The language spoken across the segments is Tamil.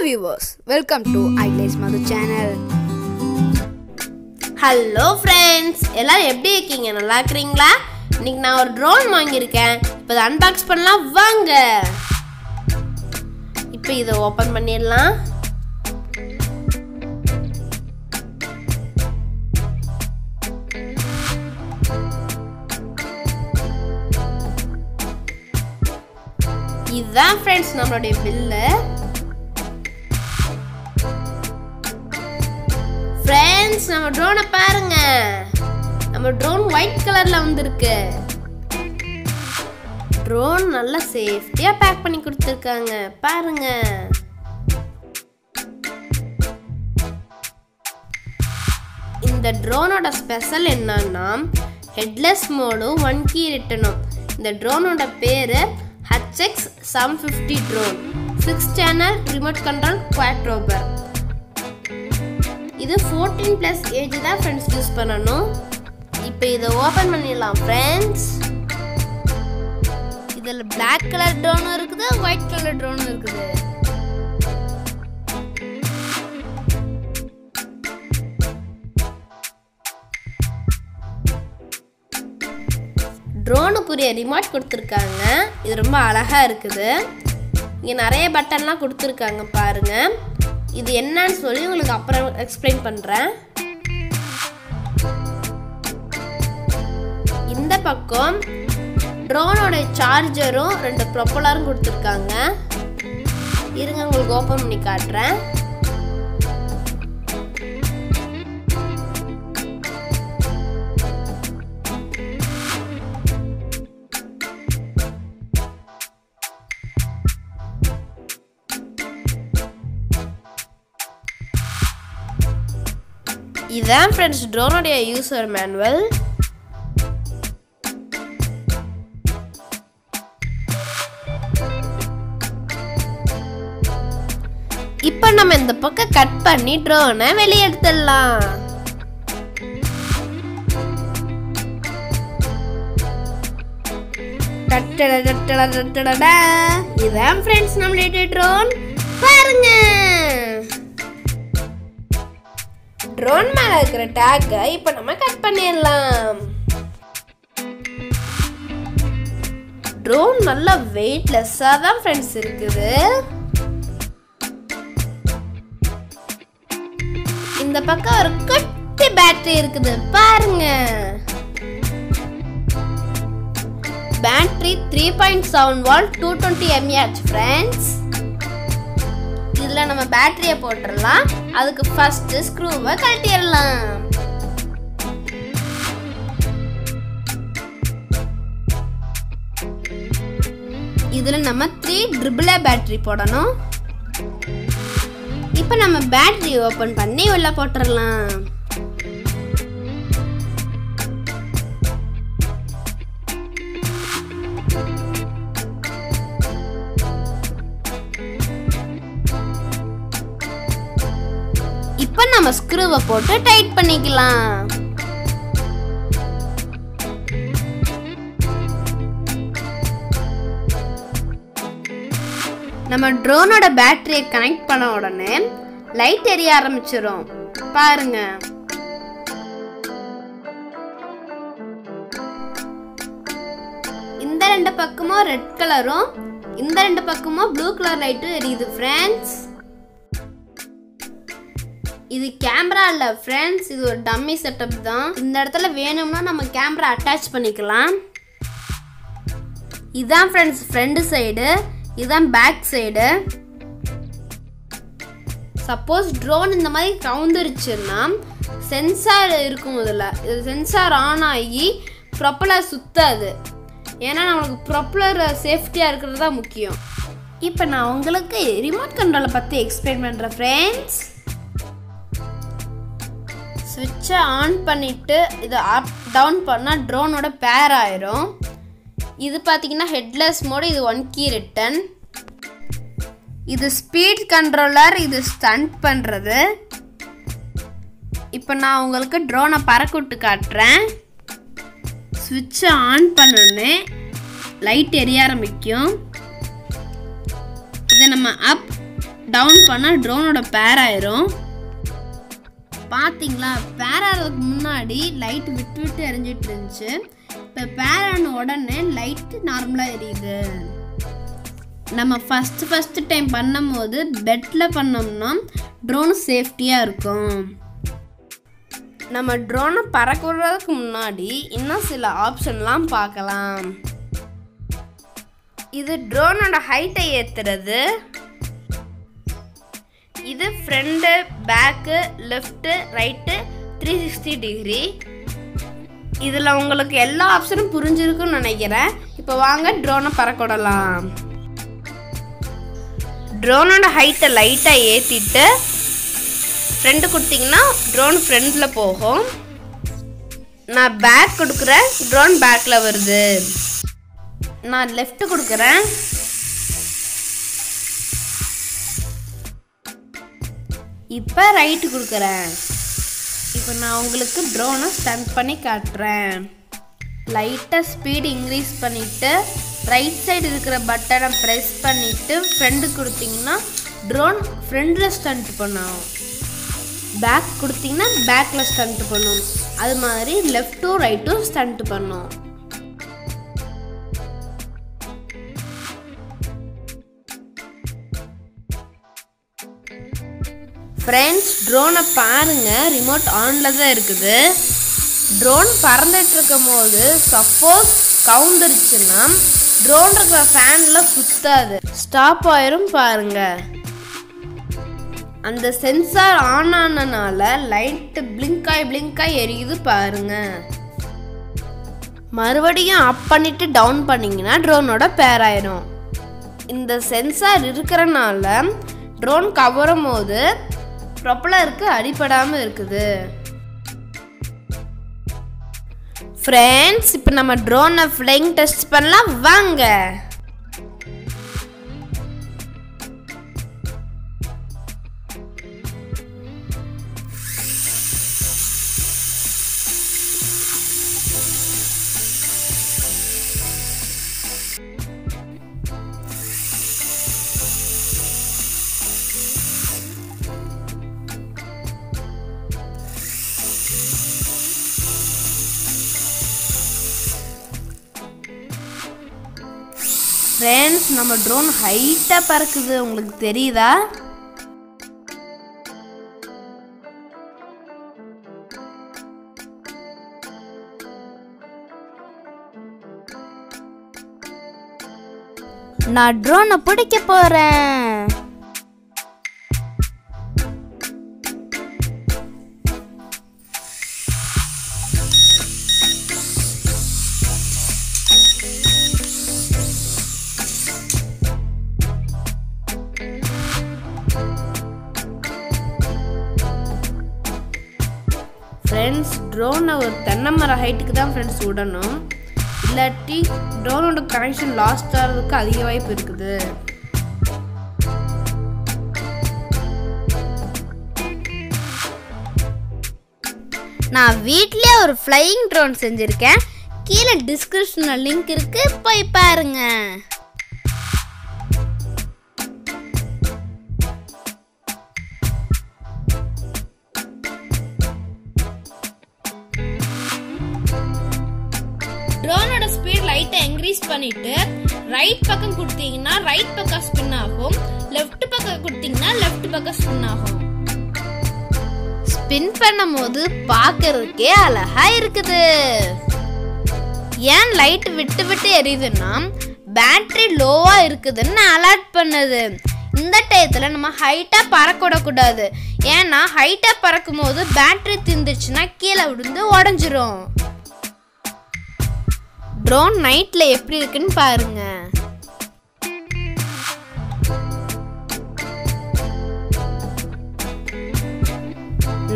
viewers, welcome to Agilesh Mathu channel. Hello friends, எல்லாரும் எப்படி இருக்கீங்க? நல்லா இருக்கீங்களா? இன்னைக்கு நான் ஒரு drone வாங்கியிருக்கேன். இப்போ இத unbox பண்ணலாம் வாங்க. இப்போ இத ஓபன் பண்ணிடலாம். இதுதான் friends நம்மளுடைய பில்லு. Friends, நம்ம drone பாருங்க. நம்ம drone white கலர்ல வந்திருக்கு. drone நல்ல சேஃப்டியா பேக் பண்ணி கொடுத்திருக்காங்க. பாருங்க. இந்த droneோட ஸ்பெஷல் என்னன்னா headless mode 1 key return. இந்த droneோட பேரு HX750 drone. 6 channel remote control quadrober. இது 14+ ஏஜ் தான் फ्रेंड्स யூஸ் பண்ணனும். இப்போ இத ஓபன் பண்ணிடலாம் फ्रेंड्स. இதல Black கலர் drone இருக்குது, white கலர் drone இருக்குது. ட்ரோனுக்குரிய ரிமோட் கொடுத்திருக்காங்க. இது ரொம்ப அழகா இருக்குது. இங்க நிறைய பட்டன்லாம் கொடுத்திருக்காங்க பாருங்க. இது என்னன்னு சொல்லி உங்களுக்கு அப்புறம் எக்ஸ்பிளைன் பண்றேன். இந்த பக்கம் ட்ரோனோட சார்ஜரும் 2 ப்ரொப்பல்லரும் கொடுத்திருக்காங்க. இருங்க உங்களுக்கு ஓபன் பண்ணி காட்டுறேன். இதான் फ्रेंड्स ட்ரோனோட யூசர் மேனுவல். இப்போ நம்ம இந்த பக்கம் கட் பண்ணி ட்ரோனை வெளிய எடுத்துடலாம். இதான் फ्रेंड्स நம்மளுடைய ட்ரோன் பாருங்க. ட்ரோன் மேல இருக்கிற டாக்கை இப்போ நம்ம கட் பண்ணிடலாம். ட்ரோன் நல்ல வெயிட்லெஸ்ஸா தான் फ्रेंड्स இருக்குது. இந்த பக்கம் ஒரு குட்டி பேட்டரி இருக்குது பாருங்க. Battery 3.7 volt 220 mAh friends. இதுல நம்ம பேட்டரியை போட்டுறலாம். அதுக்கு ஃபர்ஸ்ட் ஸ்க்ரூவை கழட்டிடலாம். இதுல நம்ம 3AA பேட்டரி போடணும். இப்போ நம்ம பேட்டரி ஓபன் பண்ணி உள்ள போட்டுறலாம். இப்போ நம்ம ஸ்க்ரூவை போட்டு டைட் பண்ணிக்கலாம். நம்ம ட்ரோனோட பேட்டரியை கனெக்ட் பண்ண உடனே லைட் எரிய ஆரம்பிச்சிரும் பாருங்க. இந்த 2 பக்கமும் ரெட் கலரும் இந்த 2 பக்கமும் ப்ளூ கலர் லைட்டும் எரியுது फ्रेंड्स. இது கேமரா இல்ல फ्रेंड्स, இது ஒரு டம்மி செட்டப் தான். இந்த இடத்துல வேணும்னா நம்ம கேமரா அட்டாச் பண்ணிக்கலாம். இதான் फ्रेंड्स ஃப்ரண்ட் சைடு, இதான் பேக் சைடு. சப்போஸ் ட்ரோன் இந்த மாதிரி கவுந்துருச்சுன்னா சென்சார் இருக்கும். இதில் இது சென்சார் ஆன் ஆகி ப்ரொப்பலர் சுத்தாது. ஏன்னா நம்மளுக்கு ப்ரொப்பலர் சேஃப்டியாக இருக்கிறது தான் முக்கியம். இப்போ நான் உங்களுக்கு ரிமோட் கண்ட்ரோலை பற்றி எக்ஸ்பிளைன் பண்ணுறேன் ஃப்ரெண்ட்ஸ். ஸ்விட்சை ஆன் பண்ணிவிட்டு இதை அப் டவுன் பண்ணால் ட்ரோனோட பேர் ஆயிரும். இது பார்த்தீங்கன்னா ஹெட்லெஸ் மோடு, இது 1 key return. இது ஸ்பீட் கண்ட்ரோலர், இது ஸ்டண்ட் பண்ணுறது. இப்போ நான் உங்களுக்கு ட்ரோனை பறக்க விட்டு காட்டுறேன். ஸ்விட்சை ஆன் பண்ணோன்னே லைட் எரிய ஆரம்பிக்கும். இதை நம்ம அப் டவுன் பண்ணால் ட்ரோனோட பேர் ஆயிரும். பார்த்தீங்களா, பேர் ஆகிறதுக்கு முன்னாடி லைட் விட்டு விட்டு எரிஞ்சிட்டு இருந்துச்சு. இப்போ பேர் ஆன உடனே லைட்டு நார்மலாக எரியுது. நம்ம ஃபஸ்ட்டு டைம் பண்ணும் போது பெட்டில் பண்ணோம்னா ட்ரோன் சேஃப்டியாக இருக்கும். நம்ம ட்ரோனை பறக்க விடுறதுக்கு முன்னாடி இன்னும் சில ஆப்ஷன்லாம் பார்க்கலாம். இது ட்ரோனோட ஹைட்டை ஏற்றுறது. இது front, back, left, right 360 degree. இதில் உங்களுக்கு எல்லா ஆப்ஷனும் புரிஞ்சிருக்குன்னு நினைக்கிறேன். இப்போ வாங்க ட்ரோனை பறக்க விடலாம். ட்ரோனோட ஹைட்டை லைட்டாக ஏற்றிட்டு ஃப்ரெண்டு கொடுத்தீங்கன்னா ட்ரோன் ஃப்ரண்டில் போகும். நான் பேக் கொடுக்குறேன், ட்ரோன் பேக்கில் வருது. நான் லெஃப்ட் கொடுக்குறேன், இப்போ ரைட்டு கொடுக்குறேன். இப்போ நான் உங்களுக்கு ட்ரோனை ஸ்டண்ட் பண்ணி காட்டுறேன். லைட்டாக ஸ்பீடு இன்க்ரீஸ் பண்ணிவிட்டு ரைட் சைடு இருக்கிற பட்டனை ப்ரெஸ் பண்ணிவிட்டு ஃப்ரெண்டு கொடுத்தீங்கன்னா ட்ரோன் ஃப்ரண்டில் ஸ்டண்ட் பண்ணும். பேக் கொடுத்தீங்கன்னா பேக்கில் ஸ்டண்ட் பண்ணும். அது மாதிரி லெஃப்ட்டும் ரைட்டும் ஸ்டண்ட் பண்ணும். ஃப்ரெண்ட்ஸ், ட்ரோனை பாருங்கள், ரிமோட் ஆனில் தான் இருக்குது. ட்ரோன் பறந்துட்டு இருக்கும் போது சப்போஸ் கவுந்துருச்சுன்னா ட்ரோன் இருக்கிற ஃபேனில் சுத்தாது, ஸ்டாப் ஆயிரும். பாருங்க, அந்த சென்சார் ஆன் ஆனனால லைட்டு பிளிங்காய் எரியுது பாருங்க. மறுபடியும் அப் பண்ணிட்டு டவுன் பண்ணிங்கன்னா ட்ரோனோட பேர் ஆயிரும். இந்த சென்சார் இருக்கிறனால ட்ரோன் கவரும் போது ப்ரொப்பலருக்கு அடிபடாமல் இருக்குது. ஃப்ரெண்ட்ஸ், இப்போ நம்ம ட்ரோனை ஃப்ளைங் டெஸ்ட் பண்ணலாம் வாங்க. ஃப்ரெண்ட்ஸ், நம்ம ட்ரோன் ஹைட்டாக பறக்குது, உங்களுக்கு தெரியுதா? நான் ட்ரோனை பிடிக்க போறேன். ஃப்ரெண்ட்ஸ், ட்ரோனை ஒரு தென்னை மர ஹைட்டுக்கு தான் ஃப்ரெண்ட்ஸ் விடணும். இல்லாட்டி ட்ரோனோட கனெக்ஷன் லாஸ்ட் ஆகிறதுக்கு அதிக வாய்ப்பு இருக்குது. நான் வீட்லயே ஒரு ஃப்ளையிங் ட்ரோன் செஞ்சுருக்கேன். கீழே டிஸ்கிரிப்ஷனில் லிங்க் இருக்கு, போய் பாருங்க. ட்ரோனோட ஸ்பீட் லைட்டா இன்க்ரீஸ் பண்ணிட்டு ரைட் பக்கம் கொடுத்தீங்கன்னா ரைட் பக்கம் ஸ்பின் ஆகும், லெஃப்ட் பக்கம் கொடுத்தீங்கன்னா லெஃப்ட் பக்கம் ஸ்பின் ஆகும். ஸ்பின் பண்ணும்போது பார்க்கறதுக்கே அழகா இருக்குது. ஏன் லைட் விட்டு விட்டு எரியுதுன்னா பேட்டரி லோவா இருக்குதுன்னு அலர்ட் பண்ணுது. இந்த டயத்துல நம்ம ஹைட்டா பறக்க விடக்கூடாது. ஏன்னா ஹைட்டா பறக்கும் போது பேட்டரி தீர்ந்துச்சுன்னா கீழே விழுந்து உடஞ்சிரும். ட்ரோன் நைட்ல எப்படி இருக்குன்னு பாருங்க.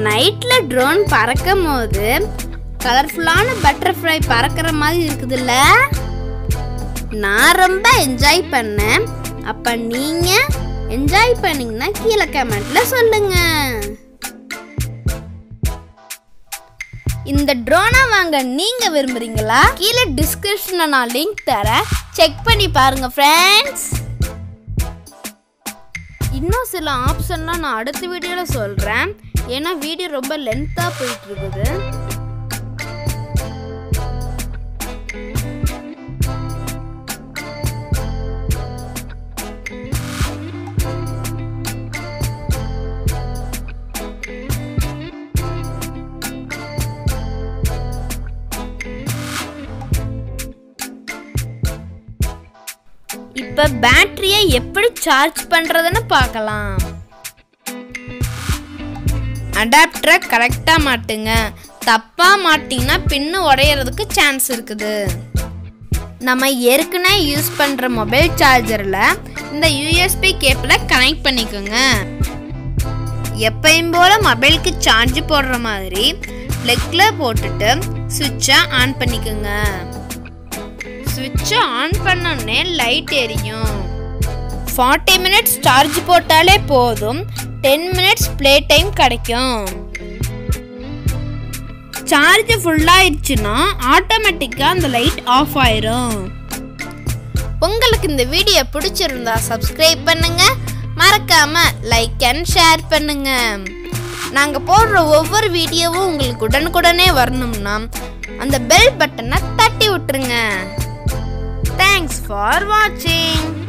நைட்ல ட்ரோன் பறக்கும் போது கலர்ஃபுல்லான பட்டர்ஃப்ளை பறக்கிற மாதிரி இருக்குதுல்ல. நான் ரொம்ப என்ஜாய் பண்ணேன். அப்ப நீங்க என்ஜாய் பண்ணீங்கன்னா கீழே கமெண்ட்ல சொல்லுங்க. இந்த ட்ரோனை வாங்க நீங்க விரும்புறீங்களா? கீழே டிஸ்கிரிப்ஷன்ல நான் லிங்க் தரேன், செக் பண்ணி பாருங்க ஃப்ரெண்ட்ஸ். இன்னும் சில ஆப்ஷன்லாம் நான் அடுத்த வீடியோவில் சொல்கிறேன், ஏன்னா வீடியோ ரொம்ப லென்த்தாக போயிட்டு இருக்குது. இப்போ பேட்டரியை எப்படி சார்ஜ் பண்ணுறதுன்னு பார்க்கலாம். அடாப்டரை கரெக்டாக மாட்டுங்க. தப்பாக மாட்டிங்கன்னா பின்னு உடையிறதுக்கு சான்ஸ் இருக்குது. நம்ம ஏற்கனவே யூஸ் பண்ணுற மொபைல் சார்ஜரில் இந்த யூஎஸ்பி கேப்பில் கனெக்ட் பண்ணிக்கோங்க. எப்பயும் போல் மொபைலுக்கு சார்ஜ் போடுற மாதிரி ப்ளக்கில் போட்டுட்டு சுவிட்சை ஆன் பண்ணிக்கோங்க. சுவிட்சை ஆன் பண்ணோடனே லைட் எரியும். 40 மினிட்ஸ் சார்ஜ் போட்டாலே போதும், 10 மினிட்ஸ் ப்ளே டைம் கிடைக்கும். சார்ஜ் ஃபுல்லாகிடுச்சுன்னா ஆட்டோமேட்டிக்காக அந்த லைட் ஆஃப் ஆயிரும். உங்களுக்கு இந்த வீடியோ பிடிச்சிருந்தா சப்ஸ்கிரைப் பண்ணுங்க, மறக்காம லைக் அண்ட் ஷேர் பண்ணுங்க. நாங்கள் போடுற ஒவ்வொரு வீடியோவும் உங்களுக்கு உடனுக்குடனே வரணும்னா அந்த பெல் பட்டனை தட்டி விட்டுருங்க. Thanks for watching.